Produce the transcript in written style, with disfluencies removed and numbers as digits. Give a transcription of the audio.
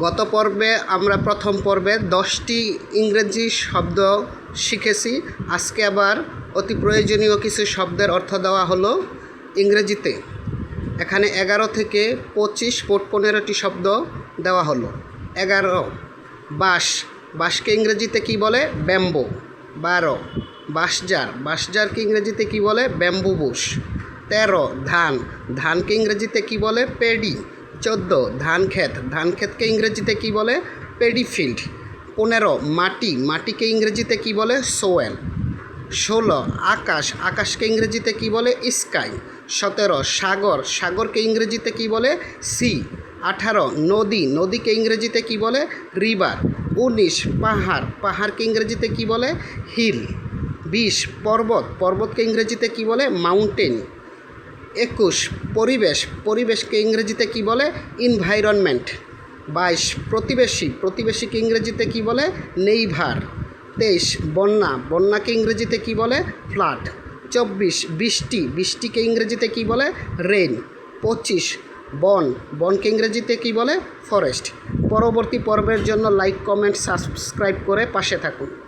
গত পর্বে আমরা প্রথম পর্বে 10টি ইংরেজি শব্দ শিখেছি। আজকে আবার অতি প্রয়োজনীয় কিছু শব্দের অর্থ দেওয়া হলো ইংরেজিতে। এখানে 11 থেকে 25 মোট 15টি শব্দ দেওয়া হলো। 11 বাঁশ, বাঁশকে ইংরেজিতে কি বলে? ব্যাম্বো। 12 বাঁশঝাড়, বাঁশঝাড়কে ইংরেজিতে কি বলে? Bamboo Bush. 13 ধান, ধানকে ইংরেজিতে কি বলে? পেডি। 14 ধান ক্ষেত, ধান ক্ষেতকে ইংরেজিতে কি বলে? Paddy field. 15 মাটি, মাটিকে ইংরেজিতে কি বলে? সোয়েল। 16 আকাশ, আকাশকে ইংরেজিতে কি বলে? স্কাই। 17 সাগর, সাগরকে ইংরেজিতে কি বলে? সি। 18 নদী, নদীকে ইংরেজিতে কি বলে? রিভার। 19 পাহাড়, পাহাড়কে ইংরেজিতে কি বলে? হিল। 20 পর্বত, পর্বতকে ইংরেজিতে কি বলে? মাউন্টেন। 21 পরিবেশ, পরিবেশকে ইংরেজিতে কি বলে? এনভায়রনমেন্ট। 22 প্রতিবেশী, প্রতিবেশীকে ইংরেজিতে কি বলে? নেইভার। 23 বন্যা, বন্যাকে ইংরেজিতে কি বলে? ফ্লাড। 24 বৃষ্টি, বৃষ্টিকে ইংরেজিতে কি বলে? রেইন। 25 বন, বনকে ইংরেজিতে কি বলে? ফরেস্ট। পরবর্তী পর্বের জন্য লাইক, কমেন্ট, সাবস্ক্রাইব করে পাশে থাকুন।